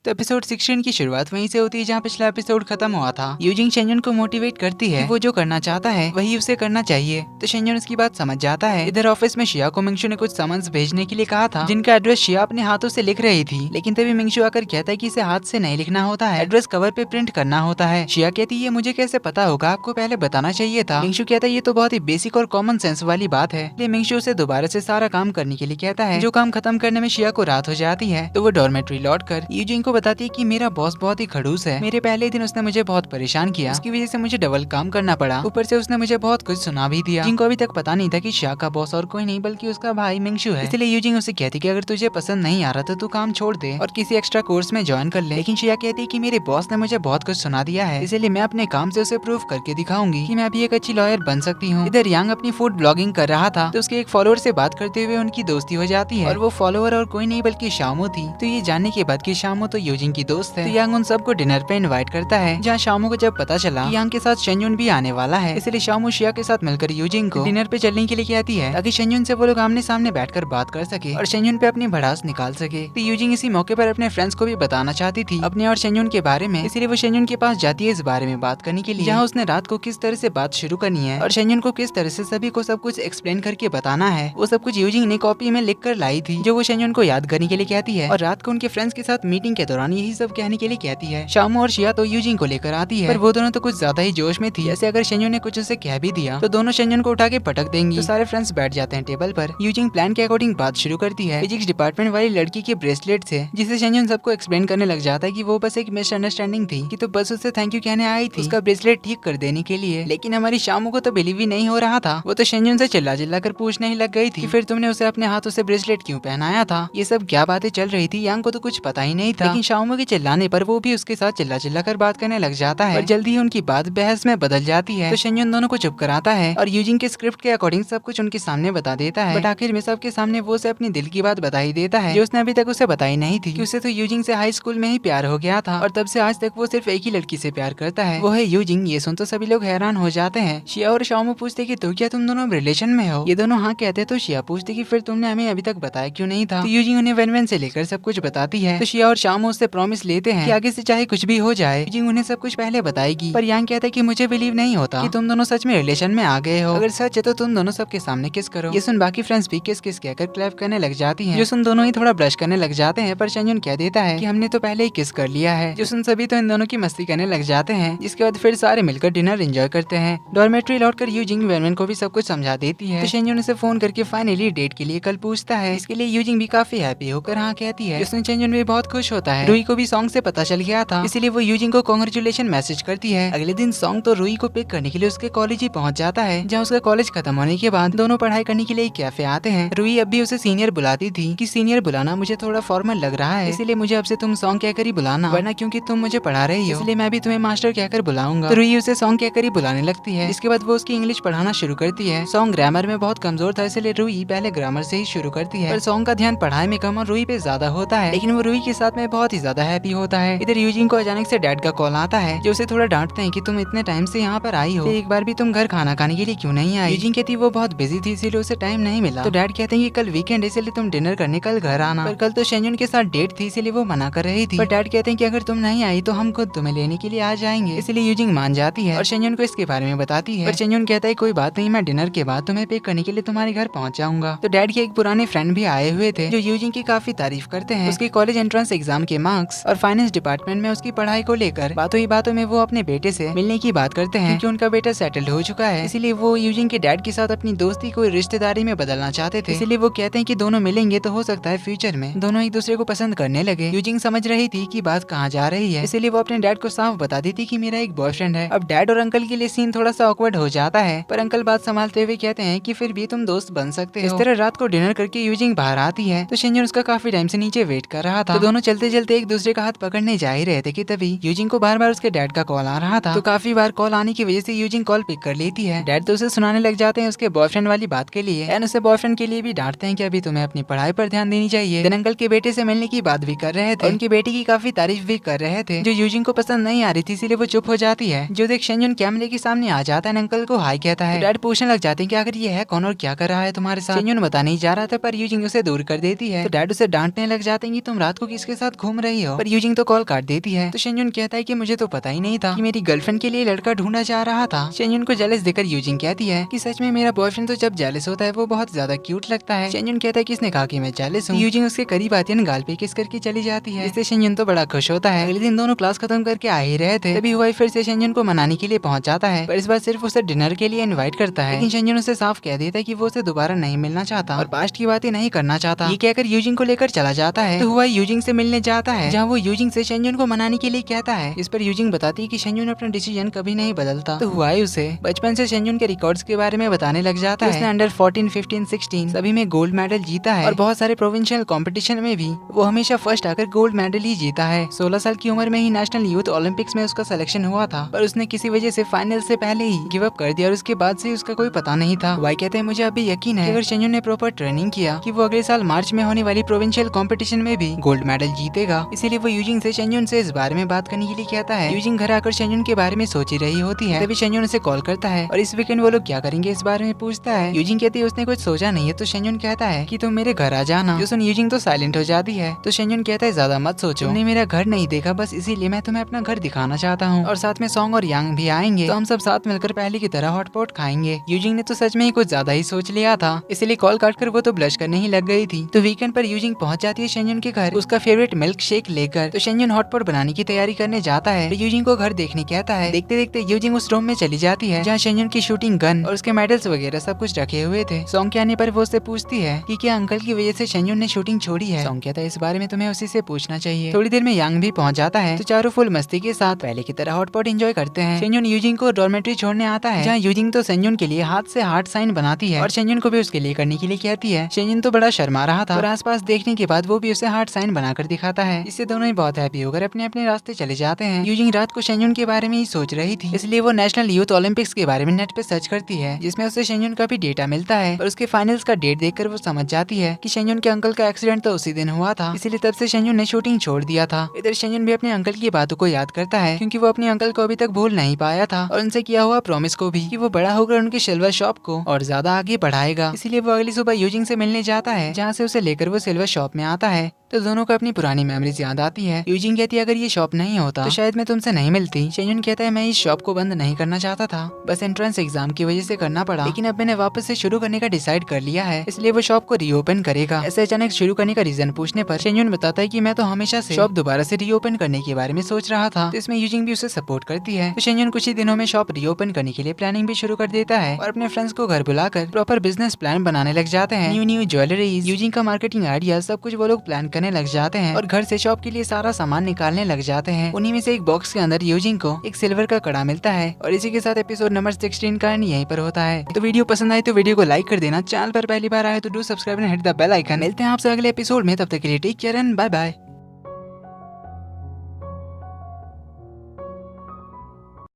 तो एपिसोड 16 की शुरुआत वहीं से होती है जहाँ पिछला एपिसोड खत्म हुआ था। यूजिंग शेंजुन को मोटिवेट करती है कि वो जो करना चाहता है वही उसे करना चाहिए। तो शेंजुन उसकी बात समझ जाता है। इधर ऑफिस में शिया को मिंगशु ने कुछ समन्स भेजने के लिए कहा था, जिनका एड्रेस शिया अपने हाथों से लिख रही थी। लेकिन तभी मिंगशु आकर कहता है कि इसे हाथ से नहीं लिखना होता है, एड्रेस कवर पे प्रिंट करना होता है। शिया कहती है मुझे कैसे पता होगा, आपको पहले बताना चाहिए था। मिंगशु कहता है ये तो बहुत ही बेसिक और कॉमन सेंस वाली बात है। इसलिए मिंगशु उसे दोबारा से सारा काम करने के लिए कहता है। जो काम खत्म करने में शिया को रात हो जाती है तो वो डॉर्मेट्री लौटकर यूजिंग को बताती है कि मेरा बॉस बहुत ही खड़ूस है। मेरे पहले दिन उसने मुझे बहुत परेशान किया, उसकी वजह से मुझे डबल काम करना पड़ा। ऊपर से उसने मुझे बहुत कुछ सुना भी दिया। जिनको अभी तक पता नहीं था कि शिया का बॉस और कोई नहीं बल्कि उसका भाई मिंगशु है। इसलिए यूजिंग उसे कहती कि अगर तुझे पसंद नहीं आ रहा तो तू काम छोड़ दे और किसी एक्स्ट्रा कोर्स में ज्वाइन कर ले। लेकिन शिया कहती है कि मेरे बॉस ने मुझे बहुत कुछ सुना दिया है, इसलिए मैं अपने काम से उसे प्रूव करके दिखाऊंगी कि मैं भी एक अच्छी लॉयर बन सकती हूँ। इधर यांग अपनी फूड ब्लॉगिंग कर रहा था तो उसके एक फॉलोअर से बात करते हुए उनकी दोस्ती हो जाती है और वो फॉलोअर और कोई नहीं बल्कि शामो थी। तो ये जानने के बाद कि शामो तो यूजिंग की दोस्त है, तो यांग उन सबको डिनर पे इनवाइट करता है। जहाँ शामो को जब पता चला कि यांग के साथ शेंजुन भी आने वाला है, इसलिए शामो शिया के साथ मिलकर यूजिंग को डिनर पे चलने के लिए कहती है ताकि शेंजुन से वो लोग आमने सामने बैठकर बात कर सके और शेंजुन पे अपनी भड़ास निकाल सके। तो यूजिंग इसी मौके पर अपने फ्रेंड्स को भी बताना चाहती थी अपने और शेंजुन के बारे में, इसलिए वो शेंजुन के पास जाती है इस बारे में बात करने के लिए, जहाँ उसने रात को किस तरह से बात शुरू करनी है और शेंजुन को किस तरह से सभी को सब कुछ एक्सप्लेन करके बताना है। वो सब कुछ यूजिंग ने कॉपी में लिख कर लाई थी, जो वो शेंजुन को याद करने के लिए कहती है और रात को उनके फ्रेंड्स के साथ मीटिंग के दौरान यही सब कहने के लिए कहती है। शामो और शिया तो यूजिंग को लेकर आती है, पर वो दोनों तो कुछ ज्यादा ही जोश में थी। जैसे अगर शेंजुन ने कुछ उसे कह भी दिया तो दोनों शेंजुन को उठा के पटक देंगी। तो सारे फ्रेंड्स बैठ जाते हैं टेबल पर। यूजिंग प्लान के अकॉर्डिंग बात शुरू करती है फिजिक्स डिपार्टमेंट वाली लड़की के ब्रेसलेट से, जिसे शेंजुन सबको एक्सप्लेन करने लग जाता है कि वो बस एक मिसअंडरस्टैंडिंग थी कि तो बस उससे थैंक यू कहने आई थी उसका ब्रेसलेट ठीक कर देने के लिए। लेकिन हमारी शामो को तो बिलीव ही नहीं हो रहा था। वो तो शेंजुन से चिल्ला चिल्ला कर पूछने ही लग गई थी कि फिर तुमने उसे अपने हाथों से ब्रेसलेट क्यों पहनाया था। ये सब क्या बातें चल रही थी यांग को तो कुछ पता ही नहीं था। लेकिन शामो के चिल्लाने पर वो भी उसके साथ चिल्ला चिल्ला कर बात करने लग जाता है और जल्दी ही उनकी बात बहस में बदल जाती है। तो शेंजुन दोनों को चुप कराता है और यूजिंग के स्क्रिप्ट के अकॉर्डिंग सब कुछ उनके सामने बता देता है। बट आखिर में सबके सामने वो उसे अपनी दिल की बात बता ही देता है, जो उसने अभी तक उसे बताई नहीं थी कि उसे तो यूजिंग से हाई स्कूल में ही प्यार हो गया था और तब से आज तक वो सिर्फ एक ही लड़की से प्यार करता है, वो है यूजिंग। ये सुन तो सभी लोग हैरान हो जाते हैं। शिया और शामो पूछते कि तो क्या तुम दोनों रिलेशन में हो। ये दोनों हाँ कहते तो शिया पूछती कि फिर तुमने हमें अभी तक बताया क्यों नहीं था। तो यूजिंग उन्हें वन से लेकर सब कुछ बताती है। तो शिया और शामो उससे प्रॉमिस लेते हैं कि आगे से चाहे कुछ भी हो जाए यूजिंग उन्हें सब कुछ पहले बताएगी। पर यांग कहता है कि मुझे बिलीव नहीं होता कि तुम दोनों सच में रिलेशन में आ गए हो। अगर सच है तो तुम दोनों सबके सामने किस करो। ये सुन बाकी फ्रेंड्स भी किस किस कहकर क्लैप करने लग जाती हैं। जो सुन दोनों ही थोड़ा ब्रश करने लग जाते हैं, पर शेंजुन कह देता है कि हमने तो पहले ही किस कर लिया है। जो सुन सभी तो इन दोनों की मस्ती करने लग जाते हैं, जिसके बाद फिर सारे मिलकर डिनर एंजॉय करते हैं। डॉर्मेट्री लौटकर यूजिंग वेनवेन को भी सब कुछ समझा देती है। तो शेंजुन उसे फोन करके फाइनली डेट के लिए कल पूछता है। इसके लिए यूजिंग भी काफी हैप्पी होकर हाँ कहती है। जिसमें शेंजुन भी बहुत खुश होता है। रूई को भी सॉन्ग से पता चल गया था, इसीलिए वो यूजिंग को कांग्रेचुलेशन मैसेज करती है। अगले दिन सॉन्ग तो रूई को पिक करने के लिए उसके कॉलेज ही पहुंच जाता है, जहाँ उसका कॉलेज खत्म होने के बाद दोनों पढ़ाई करने के लिए एक कैफे आते हैं। रूई अब भी उसे सीनियर बुलाती थी कि सीनियर बुलाना मुझे थोड़ा फॉर्मल लग रहा है, इसलिए मुझे अब से तुम सॉन्ग कहकर ही बुलाना, वरना क्योंकि तुम मुझे पढ़ा रही हो इसलिए मैं भी तुम्हें मास्टर कहकर बुलाऊंगा। तो रूई उसे सॉन्ग कहकर ही बुलाने लगती है। इसके बाद वो उसकी इंग्लिश पढ़ाना शुरू करती है। सॉन्ग ग्रामर में बहुत कमजोर था, इसलिए रूई पहले ग्रामर से ही शुरू करती है, पर सॉन्ग का ध्यान पढ़ाई में कम और रूई पे ज्यादा होता है। लेकिन वो रूई के साथ में बहुत ही ज्यादा हैप्पी होता है। इधर यूजिंग को अचानक से डैड का कॉल आता है, जो उसे थोड़ा डांटते हैं कि तुम इतने टाइम से यहाँ पर आई हो, एक बार भी तुम घर खाना खाने के लिए क्यों नहीं आई। यूजिंग कहती वो बहुत बिजी थी इसीलिए उसे टाइम नहीं मिला। तो डैड कहते हैं कि कल वीकेंड है इसलिए तुम डिनर करने कल घर आना, पर कल तो शेंजुन के साथ डेट थी इसीलिए वो मना कर रही थी। पर डैड कहते हैं कि अगर तुम नहीं आई तो हम खुद तुम्हें लेने के लिए आ जाएंगे। इसलिए यूजिंग मान जाती है और शेंजुन को इसके बारे में बताती है। पर शेंजुन कहता है कोई बात नहीं, मैं डिनर के बाद तुम्हें पिक करने के लिए तुम्हारे घर पहुंच जाऊंगा। तो डैड के एक पुराने फ्रेंड भी आए हुए थे, जो यूजिंग की काफी तारीफ करते हैं, उसके कॉलेज एंट्रेंस एग्जाम के मार्क्स और फाइनेंस डिपार्टमेंट में उसकी पढ़ाई को लेकर। बातों ही बातों में वो अपने बेटे से मिलने की बात करते हैं, क्योंकि उनका बेटा सेटल्ड हो चुका है। इसीलिए वो यूजिंग के डैड के साथ अपनी दोस्ती को रिश्तेदारी में बदलना चाहते थे। इसलिए वो कहते हैं कि दोनों मिलेंगे तो हो सकता है फ्यूचर में दोनों एक दूसरे को पसंद करने लगे। यूजिंग समझ रही थी कि बात कहाँ जा रही है, इसीलिए वो अपने डैड को साफ बता दी थी कि मेरा एक बॉयफ्रेंड है। अब डैड और अंकल के लिए सीन थोड़ा सा ऑकवर्ड हो जाता है, पर अंकल बात संभालते हुए कहते हैं कि फिर भी तुम दोस्त बन सकते हो। इस तरह रात को डिनर करके यूजिंग बाहर आती है, तो शेंजुन उसका काफी टाइम से नीचे वेट कर रहा था। तो दोनों चलते चलते एक दूसरे का हाथ पकड़ने जा ही रहे थे कि तभी यूजिंग को बार बार उसके डैड का कॉल आ रहा था। तो काफी बार कॉल आने की वजह से यूजिंग कॉल पिक कर लेती है। डैड तो उसे सुनाने लग जाते हैं उसके बॉयफ्रेंड वाली बात के लिए, एंड उसे बॉयफ्रेंड के लिए भी डांटते हैं कि अभी तुम्हें अपनी पढ़ाई पर ध्यान देनी चाहिए। देन अंकल के बेटे से मिलने की बात भी कर रहे थे, उनकी बेटी की काफी तारीफ भी कर रहे थे, जो यूजिंग को पसंद नहीं आ रही थी, इसीलिए वो चुप हो जाती है। जो देख शेंजुन कैमरे के सामने आ जाता है, अंकल को हाई कहता है। डैड पूछने लग जाते हैं कि आखिर ये है कौन और क्या कर रहा है तुम्हारे साथ। शेंजुन बता नहीं जा रहा था, पर यूजिंग उसे दूर कर देती है। तो डैड उसे डांटने लग जाते हैं कि तुम रात को किसके साथ घूम घूम रही हो। पर यूजिंग तो कॉल काट देती है। तो शेंजुन कहता है कि मुझे तो पता ही नहीं था कि मेरी गर्लफ्रेंड के लिए लड़का ढूंढा जा रहा था। शेंजुन को जेलस देकर यूजिंग कहती है कि सच में मेरा बॉयफ्रेंड तो जब जेलस होता है वो बहुत ज्यादा क्यूट लगता है। शेंजुन कहता है कि इसने कहा कि मैं जेलस हूँ। यूजिंग उसके करीब आती है, गाल पे किस करके चली जाती है, जिससे शेंजुन तो बड़ा खुश होता है। अगले दिन दोनों क्लास खत्म करके आ ही रहे थे, तभी हुआई फिर से शेंजुन को मनाने के लिए पहुंच जाता है, पर इस बार सिर्फ उसे डिनर के लिए इनवाइट करता है। लेकिन शेंजुन उसे साफ कह देता है कि वो उसे दोबारा नहीं मिलना चाहता और पास्ट की बातें नहीं करना चाहता। ये कहकर यूजिंग को लेकर चला जाता है। तो हुआई यूजिंग से मिलने जाता है, जहाँ वो यूजिंग से शेंजुन को मनाने के लिए कहता है। इस पर यूजिंग बताती है कि शेंजुन अपना डिसीजन कभी नहीं बदलता। तो हुआई उसे बचपन से शेंजुन के रिकॉर्ड्स के बारे में बताने लग जाता है। उसने अंडर 14, 15, 16 सभी में गोल्ड मेडल जीता है और बहुत सारे प्रोविंशियल कंपटीशन में भी वो हमेशा फर्स्ट आकर गोल्ड मेडल ही जीता है। 16 साल की उम्र में ही नेशनल यूथ ओलंपिक्स में उसका सिलेक्शन हुआ था, पर उसने किसी वजह से फाइनल से पहले ही गिव अप कर दिया और उसके बाद से उसका कोई पता नहीं था। वाई कहते हैं मुझे अभी यकीन है कि अगर शेंजुन ने प्रॉपर ट्रेनिंग किया कि वो अगले साल मार्च में होने वाली प्रोविंशियल कंपटीशन में भी गोल्ड मेडल जीतेगा। इसीलिए वो यूजिंग से शेंजुन से इस बारे में बात करने के लिए कहता है। यूजिंग घर आकर शेंजुन के बारे में सोच ही रही होती है, तभी शेंजुन उसे कॉल करता है और इस वीकेंड वो लोग क्या करेंगे इस बारे में पूछता है। यूजिंग कहती है उसने कुछ सोचा नहीं है। तो शेंजुन कहता है कि तुम मेरे घर आ जाना। जो सुन यूजिंग तो साइलेंट हो जाती है। तो शेंजुन कहता है ज्यादा मत सोचो, तुमने मेरा घर नहीं देखा, बस इसीलिए मैं तुम्हें अपना घर दिखाना चाहता हूँ और साथ में सॉन्ग और यांग भी आएंगे, तो हम सब साथ मिलकर पहले की तरह हॉटपॉट खाएंगे। यूजिंग ने तो सच में ही कुछ ज्यादा ही सोच लिया था, इसलिए कॉल काटकर वो तो ब्लश करने ही लग गई थी। तो वीकेंड पर यूजिंग पहुंच जाती है शेंजुन के घर उसका फेवरेट मिल्क शेक लेकर। तो शेंजुन हॉटपॉट बनाने की तैयारी करने जाता है। तो यूजिंग को घर देखने कहता है। देखते देखते यूजिंग उस रूम में चली जाती है जहाँ शेंजुन की शूटिंग गन और उसके मेडल्स वगैरह सब कुछ रखे हुए थे। सॉन्ग के आने पर वो उससे पूछती है कि क्या अंकल की वजह से शेंजुन ने शूटिंग छोड़ी है। सॉन्ग कहता है इस बारे में तुम्हें उसी से पूछना चाहिए। थोड़ी देर में यांग भी पहुंच जाता है। तो चारों फुल मस्ती के साथ पहले की तरह हॉटपॉट एंजॉय करते हैं। शेंजुन यूजिंग को डॉर्मेट्री छोड़ने आता है, जहाँ यूजिंग तो शेंजुन के लिए हाथ से हार्ट साइन बनाती है और शेंजुन को भी उसके लिए करने के लिए कहती है। शेंजुन तो बड़ा शर्मा रहा था और आसपास देखने के बाद वो भी उसे हार्ट साइन बनाकर दिखाता है। इससे दोनों ही बहुत हैप्पी होकर अपने अपने रास्ते चले जाते हैं। यूजिंग रात को शेंजुन के बारे में ही सोच रही थी, इसलिए वो नेशनल यूथ ओलंपिक्स के बारे में नेट पे सर्च करती है, जिसमें उसे शेंजुन का भी डेटा मिलता है और उसके फाइनल्स का डेट देखकर वो समझ जाती है कि शेंजुन के अंकल का एक्सीडेंट तो उसी दिन हुआ था, इसीलिए तब से शेंजुन ने शूटिंग छोड़ दिया था। इधर शेंजुन भी अपने अंकल की बातों को याद करता है, क्योंकि वो अपने अंकल को अभी तक भूल नहीं पाया था और उनसे किया हुआ प्रॉमिस को भी कि वो बड़ा होकर उनकी सिल्वर शॉप को और ज्यादा आगे बढ़ाएगा। इसीलिए वो अगली सुबह यूजिंग से मिलने जाता है, जहाँ से उसे लेकर वो सिल्वर शॉप में आता है। तो दोनों को अपनी पुरानी मेमोरीज याद आती है। यूजिंग कहती है अगर ये शॉप नहीं होता तो शायद मैं तुमसे नहीं मिलती। शेंजुन कहता है मैं इस शॉप को बंद नहीं करना चाहता था, बस एंट्रेंस एग्जाम की वजह से करना पड़ा, लेकिन अब मैंने वापस से शुरू करने का डिसाइड कर लिया है, इसलिए वो शॉप को रीओपन करेगा। ऐसे अचानक शुरू करने का रीजन पूछने पर शेंजुन बताता है कि मैं तो हमेशा से शॉप दोबारा से रीओपन करने के बारे में सोच रहा था। तो इसमें यूजिंग भी उसे सपोर्ट करती है। तो शेंजुन कुछ ही दिनों में शॉप रीओपन करने के लिए प्लानिंग भी शुरू कर देता है और अपने फ्रेंड्स को घर बुलाकर प्रॉपर बिजनेस प्लान बनाने लग जाते हैं। न्यू न्यू ज्वेलरीज, यूजिंग का मार्केटिंग आइडिया, सब कुछ वो लोग प्लान करने लग जाते हैं और घर से शॉप के लिए सारा सामान निकालने लग जाते हैं। उन्हीं में से एक बॉक्स के अंदर यूजिंग को एक सिल्वर का कड़ा मिलता है और इसी के साथ एपिसोड नंबर 16 का यहीं पर होता है। तो वीडियो पसंद आए तो वीडियो को लाइक कर देना, चैनल पर पहली बार आए तो do subscribe and hit the bell icon. मिलते हैं आपसे अगले एपिसोड में, तब तक के लिए take care and bye bye.